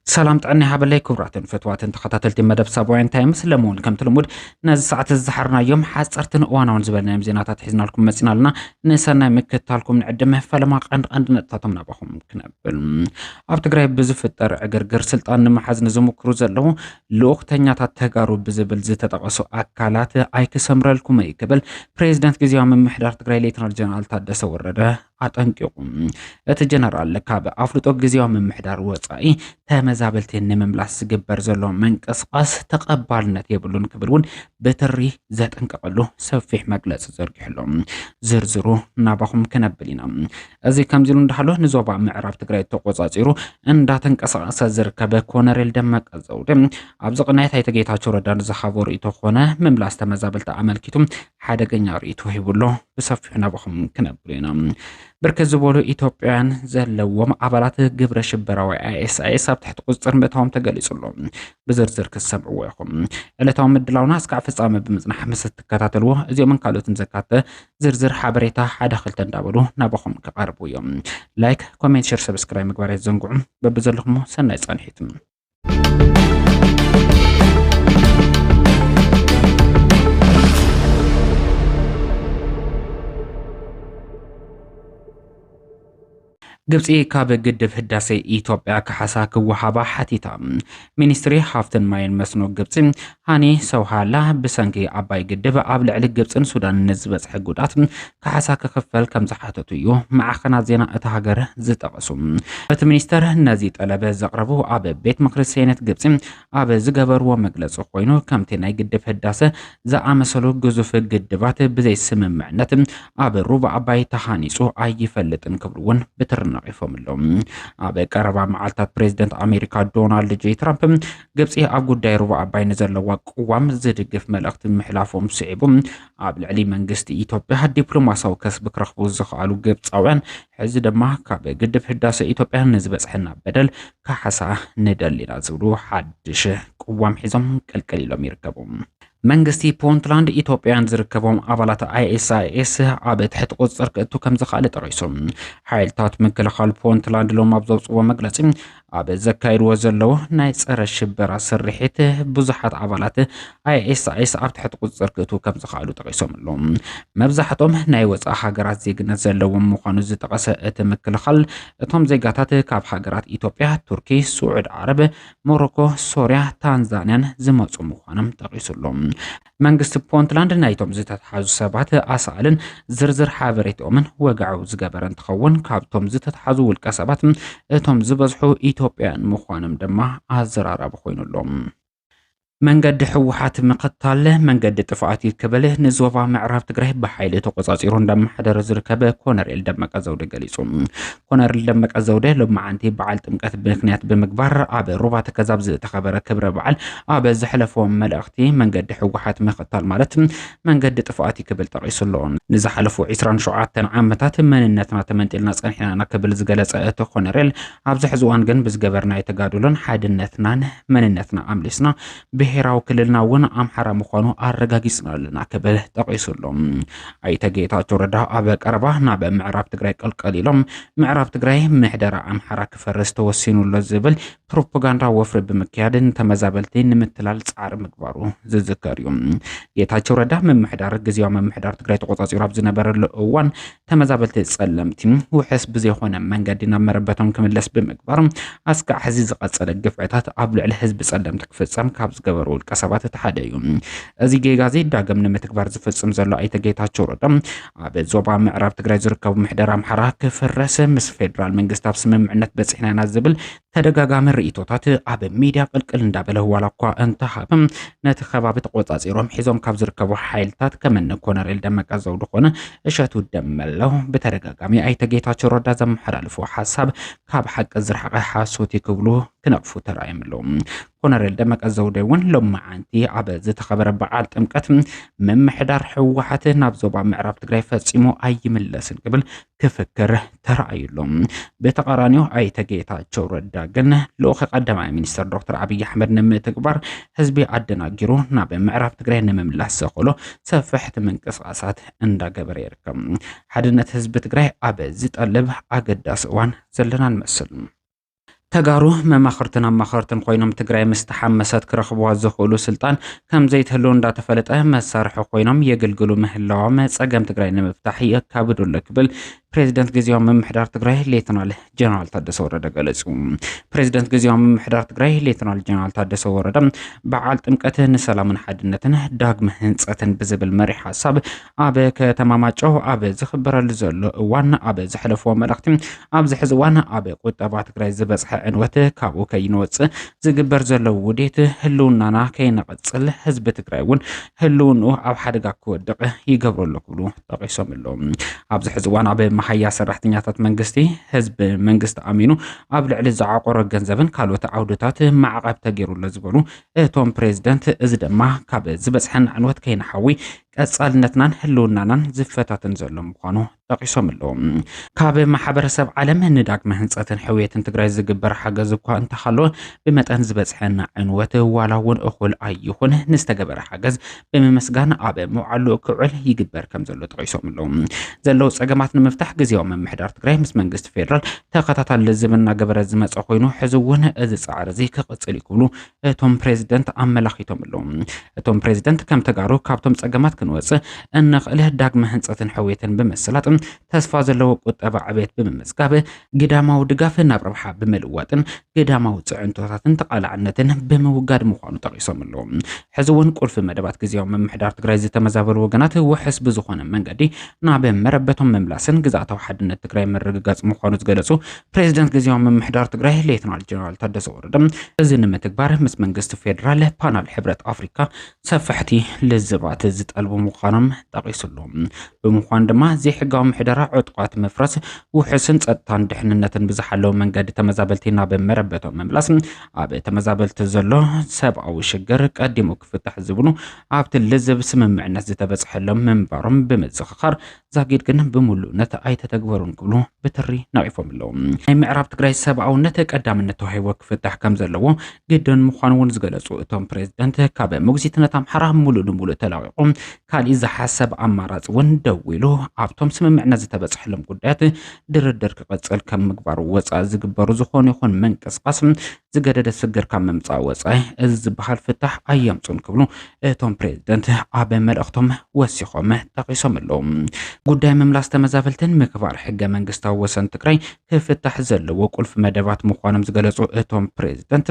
سلام طعني هابلي كبراتن فتواتن تخطاتلتي مدب سابوين تايمس لمون كم تلمود ناز ساعة الزحرنا يوم حاصرتن وانا زبلنا مزيناتات حزنا لكم مسينا لنا نسانا مكتالكم نعدمه فلما قند نتاتمنا بخم كنبل اب تግራይ بزفتر اگرگر سلطان نمحاز نزمكرو زلو لوقتኛታት ተጋሩ ብዝብል ዝተጠቀሱ አካላት አይከሰምረልኩም ይከበል ፕሬዝዳንት ግዚያዊ ምምሕዳር ትግራይ ሌተናል ጀነራል ታደሰ ወረደ አጠንቅቁም እቲ ጀነራል ካብ አፍልጦ ግዚያዊ ምምሕዳር ወጻኢ ተመዛበልቲ ንምምላስ ዝግበር ዘሎ መንቀስቃስ ተቀባልነት የብሉን ክብልውን በትሪ ዘጠንቀቀሉ ሰፊሕ መግለጽ ዘርግሕሎም ዝርዝሩ ናባኹም ከነብሊና እዚ ከምዚሉ እንዳሃሎ ንዞባ ምዕራብ ትግራይ ተቆጻጺሩ እንዳተንቀሳቀሰ ዝርከበ ኮነሬል ደመቀ ዘውዴ ኣብዚ ቅናይት አይተጌታቸው ረዳን ዝሓበሩ ኢቶኾነ ምምላስ ተመዛበልቲ አመልኪቱም ሓደገኛ ርእይቶ ሂብሎ بصفي نبخم كنبلينا بركز زبولو إثيوبيان زلوم عبارات جبر شبراوي IS تحت قصر بتهم تجلسلهم بزرزر كسبع وياهم اللي تهم الدلاونا سكع في صام بمزنا حمسة كتاتلوه زي من قالوا تنزكاته زرزر حبريته حدا خلت ندابلو نبخم كقربو يوم لايك كومنت شير سبسكرايب مقبرة زنقوم ببزلهم سنة صانحيتم ግብጽ ካብ ግድብ ህዳሴ ኢትዮጵያ ከሐሳክ ወሃባ ሐቲታ ሚኒስትሪ ሃፍትን ማይን መስኖ ግብጽ ሃኒ ሰውሃላ በሰንኪ አባይ ግድብ ኣብ ልዕሊ ግብጽን ሱዳን ንዝበጽሕ ጉዳት ከሐሳክ ክፈል ከም ዝሓተቱ እዩ ማዕኸናት ዜና እታ ሃገር ዝጠቀሱ እቲ ሚኒስተር ነዚ ጠለበ ዘቅረቡ ኣብ ቤት ምክሪ ሴኔት ግብጽ ኣብ ዝገበርዎ መግለጽ ኮይኑ ከምቲ ናይ ግድብ ህዳሴ ዝኣመሰሉ ግዙፍ ግድባት ብዘይ ስምምዕነት ኣብ ሩባ አባይ ተሃኒጹ ኣይፈልጥን ክብሉውን ብትርና ይፈምሎም ኣብ ቀረባ መዓልታት ፕሬዝዳንት አሜሪካ ዶናልድ ጄ ትራምፕ ግብጽ ኣብ ጉዳይ ሩባ አባይ ንዘለዋ ቅዋም ዝድግፍ መልእኽቲ ምሕላፎም ስዒቦም ኣብ ልዕሊ መንግስቲ ኢትዮጵያ ዲፕሎማሲያዊ ከስቢ ክረኽቡ ዝኽኣሉ ግብጻውያን ሕዚ ድማ ካብ ግድብ ህዳሴ ኢትዮጵያ ንዝበጽሕና በደል ካሕሳ ንደሊና ዝብሉ ሓድሽ ቅዋም ሒዞም ቀልቀሊሎም ይርከቡ መንግስቲ ፑንትላንድ ኢትዮጵያን ዝርከቦም አባላት ISIS ኣብ ትሕት ቁጽር ክእቱ ከም ዝኻለ ጠቂሶም ሓይልታት ምክልኻል ፑንትላንድ ሎም ኣብ ዘውጽዎ መግለጺ ኣብ ዘካይድዎ ዘለው ናይ ጸረ ሽበራ ስርሒት ብዙሓት አባላት ISIS ኣብ ትሕት ቁጽር ክእቱ ከም ዝኻሉ ጠቂሶም ኣሎም መብዛሕቶም ናይ ወጻኢ ሃገራት ዜግነት ዘለዎም ምዃኑ ዝጠቀሰ እቲ ምክልኻል እቶም ዜጋታት ካብ ሃገራት ኢትዮጵያ ቱርኪ ስዑድ ዓረብ ሞሮኮ ሶርያ ታንዛንያን ዝመጹ ምዃኖም ጠቂሱሎም መንግስቲ ፑንትላንድ ናይቶም ዝተተሓዙ ሰባት ኣሳልን ዝርዝር ሓበሬቶምን ወጋዑ ዝገበረ እንትኸውን ካብቶም ዝተተሓዙ ውልቀ ሰባት እቶም ዝበዝሑ ኢትዮጵያን ምዃኖም ድማ ኣዘራራቢ ኮይኑሎም መንገድ ሕወሓት ምክታል መንገድ ጥፋኣት ይከበለ ንዞባ ምዕራብ ትግራይ በሓይል ተቆጻጺሩ እንደማሕደረ ዝርከበ ኮነሬል ደመቀ ዘውዴ ገሊጹ ኮነሬል ደመቀ ዘውዴ ለማዓንቲ በዓል ጥምቀት ምክንያት ብምግባር ኣብ ሩባ ተከዛብ ዝተኸበረ ክብረ በዓል ኣብ ዝሕለፎ መልእኽቲ መንገድ ሕወሓት ምክታል ማለት መንገድ ጥፋኣት ይከበል ጠቂሱሎ ንዝሓለፉ 27 ዓመታት መንነትና ተመንጢልና ጸኒሕና ክብል ዝገለጸ እቲ ኮነሬል ኣብ ዝሕዝዋን ግን ብዝገበርና የተጋድሎን ሓድነትናን መንነትና ኣምሊስና ብሄራው ክልልና ውን ኣምሓራ ምዃኑ ኣረጋጊጽና ለና ክብል ጠቂሱሎም ኣይተጌታቸው ረዳ ኣብ ቀረባ ናብ ምዕራብ ትግራይ ቀልቀሊሎም ምዕራብ ትግራይ ምሕደራ ኣምሓራ ክፈርስ ተወሲኑሎ ዝብል ፕሮፓጋንዳ ወፍሪ ብምክያድን ተመዛበልቲ ንምትላል ጻዕሪ ምግባሩ ዝዝከር እዩ ጌታቸው ረዳ ምምሕዳር ግዚያዊ ምምሕዳር ትግራይ ተቆጻጺሩ ኣብ ዝነበረሉ እዋን ተመዛበልቲ ጸለምቲ ውሕስ ብዘይኾነ መንገዲ ናብ መረበቶም ክምለስ ብምግባር ኣስካዕ ሕዚ ዝቐጸለ ግፍዕታት ኣብ ልዕሊ ህዝቢ ጸለምቲ ክፍጸም ካብ ዝገበሩ ውልቀ ሰባት ተሓደ እዩ እዚ ጌጋዚ ዳግም ንምትግባር ዝፍጽም ዘሎ ኣይተጌታቸው ረዳ ኣብ ዞባ ምዕራብ ትግራይ ዝርከቡ ምሕደራ ኣምሓራ ክፍረስ ምስ ፌደራል መንግስቲ ኣብ ስምምዕነት በጽሕናና ዝብል ተደጋጋሚ ርእይቶታት ኣብ ሚድያ ቅልቅል እንዳበለ ዋላ እኳ እንተሃብ ነቲ ከባቢ ተቆጻጺሮም ሒዞም ካብ ዝርከቡ ሓይልታት ከመነ ኮነሬል ደመቀ ዘውዴ ኾነ እሸቱ ደመለው በተደጋጋሚ ኣይተጌታቸው ረዳ ዘመሓላልፉ ሓሳብ ካብ ሓቂ ዝረሓቐ ሓሶት ይክብሉ ክነቅፉ ተራእየምሎም ኮነሬል ደመቀ ዘውዴ ውን ሎማዓንቲ ኣብ ዝተኸበረ በዓል ጥምቀት ምምሕዳር ሕወሓት ናብ ዞባ ምዕራብ ትግራይ ፈጺሙ ኣይምለስን ክብል ክፍክር ተራእዩሎም በተቃራኒው ኣይተጌታቸው ረዳ ግን ልኡኽ ቀዳማይ ሚኒስትር ዶክተር አብይ አሕመድ ንምትግባር ህዝቢ አደናጊሩ ናብ ምዕራብ ትግራይ ንምምላስ ዘኸሎ ሰፍሕቲ ምንቅስቃሳት እንዳገበረ ይርከብ ሓድነት ህዝቢ ትግራይ ኣብ ዝጠልብ ኣገዳሲ እዋን ዘለና ንመስል ተጋሩ መማኽርትን ኣማኽርትን ኮይኖም ትግራይ ምስተሓመሰት ክረኽብዋ ዝኽእሉ ስልጣን ከም ዘይትህሉ እንዳተፈለጠ መሳርሒ ኮይኖም የገልግሉ ምህላዎም ፀገም ትግራይ ንምፍታሕ የካብዱ ክብል ፕሬዚደንት ግዚያዊ ምምሕዳር ትግራይ ሌተናል ጀነራል ታደሰ ወረደ ገለጹ። ፕሬዚደንት ግዚያዊ ምምሕዳር ትግራይ ሌተናል ጀነራል ታደሰ ወረደ በዓል ጥምቀት ንሰላምን ሓድነትን ዳግመ ህንፀትን ብዝብል መሪ ሓሳብ ኣብ ከተማ ማጨው ኣብ ዝኽበረሉ ዘሎ እዋን ኣብ ዝሕለፍዎ መልእኽቲ ኣብዚ ሕዚ እዋን ኣብ ቁጠባ ትግራይ ዝበፅሐ ዕንወት ካብኡ ከይንወፅእ ዝግበር ዘሎ ውዴት ህልውናና ከይነቐፅል ህዝቢ ትግራይ እውን ህልውንኡ ኣብ ሓደጋ ክወድቕ ይገብረሉ ክብሉ ጠቂሶም ኣለዎም። ኣብዚ ሕዚ እዋን ኣብ ማሕያ ሰራሕተኛታት መንግስቲ ህዝቢ መንግስቲ ኣሚኑ ኣብ ልዕሊ ዝዓቆሮ ገንዘብን ካልኦት ዓውድታት ማዕቐብ ተገይሩሉ ዝበሉ እቶም ፕሬዚደንት እዚ ድማ ካብ ዝበፅሐን ዕንወት ከይነሓዊ ቀጻልነትናን ህልውናናን ዝፈታትን ዘሎ ምዃኑ ጠቂሶም ኣለዎም። ካብ ማሕበረሰብ ዓለም ንዳግመ ህንፀትን ሕውየትን ትግራይ ዝግበር ሓገዝ እኳ እንተሃለወ ብመጠን ዝበፅሐና ዕንወት ዋላ እውን እኹል ኣይኹን ንዝተገበረ ሓገዝ ብምምስጋን ኣብ መውዓሉ ክውዕል ይግበር ከም ዘሎ ጠቂሶም ኣለዎም። ዘለው ፀገማት ንምፍታሕ ግዚያዊ ምምሕዳር ትግራይ ምስ መንግስቲ ፌደራል ተኸታታሊ ዝምና ገበረ ዝመፀ ኮይኑ ሕዚ እውን እዚ ፃዕሪ እዚ ክቕፅል ይክብሉ እቶም ፕሬዚደንት ኣመላኺቶም ኣለዎም። እቶም ፕሬዚደንት ከም ተጋሩ ካብቶም ፀገማት ክንወፅእ እንኽእል ዳግመ ህንፀትን ሕውየትን ብምስላጥ ተስፋ ዘለዎ ቁጠባ ዕብየት ብምምዝጋብ ግዳማዊ ድጋፍ ናብ ረብሓ ብምልዋጥን ግዳማዊ ፅዕንቶታትን ተቃላዕነትን ብምውጋድ ምዃኑ ጠቂሶም ኣለዎም። ሕዚ እውን ቁልፊ መደባት ግዚያዊ ምምሕዳር ትግራይ ዝተመዛበሉ ወገናት ውሕስ ብዝኾነ መንገዲ ናብ መረበቶም መምላስን ግዛእታዊ ሓድነት ትግራይ ምርግጋፅ ምዃኑ ዝገለጹ ፕሬዚደንት ግዚያዊ ምምሕዳር ትግራይ ሌተናል ጀነራል ታደሰ ወረደ እዚ ንምትግባር ምስ መንግስቲ ፌደራል ፓናል ሕብረት ኣፍሪካ ሰፋሕቲ ልዝባት ዝጠልቡ ምዃኖም ጠቂሱሎም። ብምዃኑ ድማ ዘይሕጋዊ ምሕደራ ዕጥቋት መፍረስ ውሕስን ፀጥታን ድሕንነትን ብዝሓለው መንገዲ ተመዛበልቲ ናብ መረበቶም መምላስ ኣብ ተመዛበልቲ ዘሎ ሰብኣዊ ሽግር ቀዲሙ ክፍታሕ ዝብሉ ኣብቲ ልዝብ ስምምዕነት ዝተበፅሐሎም ምንባሮም ብምዝኽኻር ዛጊድ ግን ብምሉእነት ኣይተተግበሩን ክብሉ ብትሪ ነቒፎም ኣለዎም። ናይ ምዕራብ ትግራይ ሰብኣውነት ቀዳምነት ተዋሂቦ ክፍታሕ ከም ዘለዎ ግድን ምዃኑ እውን ዝገለጹ እቶም ፕሬዚደንት ካብ ሞግዚትነት ኣምሓራ ሙሉእ ንሙሉእ ተላቂቖም ካልእ ዝሓሰብ ኣማራፂ እውን ደው ኢሉ ኣብቶም ስምምዕነት ዝተበፅሐሎም ጉዳያት ድርድር ክቐፅል ከም ምግባር ወፃኢ ዝግበሩ ዝኾኑ ይኹን መንቀስቃስ ዝገደደ ስግር ካብ ምምፃእ ወፃኢ እዚ ዝበሃል ፍታሕ ኣየምፁን ክብሉ እቶም ፕሬዚደንት ኣብ መልእኽቶም ወሲኾም ጠቂሶም ኣለዎም። ጉዳይ ምምላስ ተመዛበልትን ምክባር ሕገ መንግስታዊ ወሰን ትግራይ ክፍታሕ ዘለዎ ቁልፊ መደባት ምዃኖም ዝገለጹ እቶም ፕሬዚደንት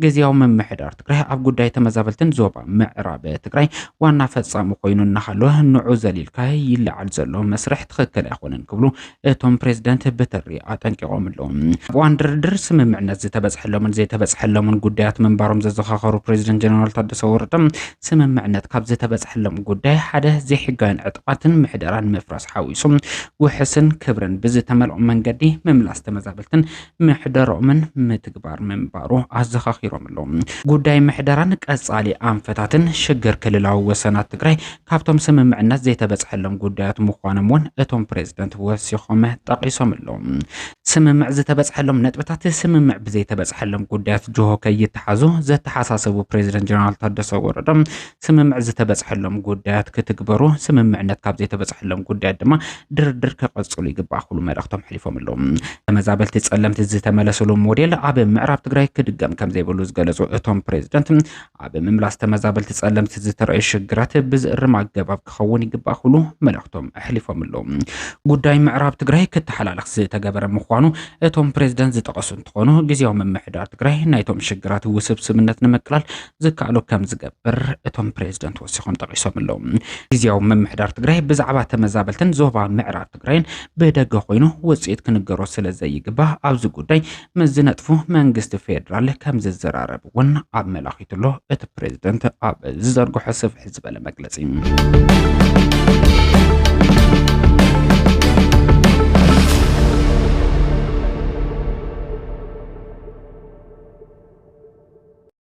ግዚያዊ ምምሕዳር ትግራይ ኣብ ጉዳይ ተመዛበልትን ዞባ ምዕራብ ትግራይ ዋና ፈጻሚ ኮይኑ እናሃለወ ንዑ ዘሊልካ ይለዓል ዘሎ መስርሕ ትኽክል ኣይኮነን ክብሉ እቶም ፕሬዚደንት ብትሪ ኣጠንቂቖም ኣለዎም። እዋን ድርድር ስምምዕነት ዝተበፅሐሎምን ዘይተበፅሐሎምን ጉዳያት ምንባሮም ዘዘኻኸሩ ፕሬዚደንት ጀነራል ታደሰ ወረደ ስምምዕነት ካብ ዝተበፅሐሎም ጉዳይ ሓደ ዘይሕጋዊን ዕጥቃትን ምሕደራን ምፍራስ ሓዊሱም ውሕስን ክብርን ብዝተመልኦ መንገዲ ምምላስ ተመዛበልትን ምሕደሮምን ምትግባር ምንባሩ ኣዘኻኺሮም ኣለዎም። ጉዳይ ምሕደራን ቀጻሊ ኣንፈታትን ሽግር ክልላዊ ወሰናት ትግራይ ካብቶም ስምምዕነት ዘይተበፅሐሎም ጉዳያት ምዃኖም እውን እቶም ፕሬዚደንት ወሲኾም ጠቂሶም ኣለዎም። ስምምዕ ዝተበፅሐሎም ነጥብታት ስምምዕ ብዘይተበፅሐሎም ጉዳያት ጆሆ ከይተሓዙ ዘተሓሳሰቡ ፕሬዚደንት ጀነራል ታደሰ ወረደ ስምምዕ ዝተበፅሐሎም ጉዳያት ክትግበሩ ስምምዕነት ካብ ዘይተበፅሐሎም ጉዳያት ድማ ድርድር ከቐፅሉ ይግባእ ክብሉ መልእኽቶም ሓሊፎም ኣለዎም። ተመዛበልቲ ፀለምቲ ዝተመለሰሉ ሞዴል ኣብ ምዕራብ ትግራይ ክድገም ከም ዘይብሉ ዝገለጹ እቶም ፕሬዚደንት ኣብ ምምላስ ተመዛበልቲ ፀለምቲ ዝተረኣዩ ሽግራት ብዝእርም ኣገባብ ክኸውን ይግባእ ክብሉ መልእኽቶም ኣሕሊፎም ኣለዎም። ጉዳይ ምዕራብ ትግራይ ክትሓላለኽ ዝተገበረ ምዃኑ እቶም ፕሬዚደንት ዝጠቐሱ እንትኾኑ ግዚያዊ ምምሕዳር ትግራይ ናይቶም ሽግራት ውስብስብነት ንምቅላል ዝከኣሉ ከም ዝገብር እቶም ፕሬዚደንት ወሲኾም ጠቂሶም ኣለዎም። ግዚያዊ ምምሕዳር ትግራይ ብዛዕባ ተመዛበልትን ዞባ ምዕራብ ትግራይን ብደገ ኮይኑ ውፅኢት ክንገሮ ስለ ዘይግባእ ኣብዚ ጉዳይ ምስ ዝነጥፉ መንግስቲ ፌደራል ከም ዝዘራረብ እውን ኣመላኺቱሎ እቲ ፕሬዚደንት ኣብ ዝዘርግሖ ስፍሕ ዝበለ መግለፂ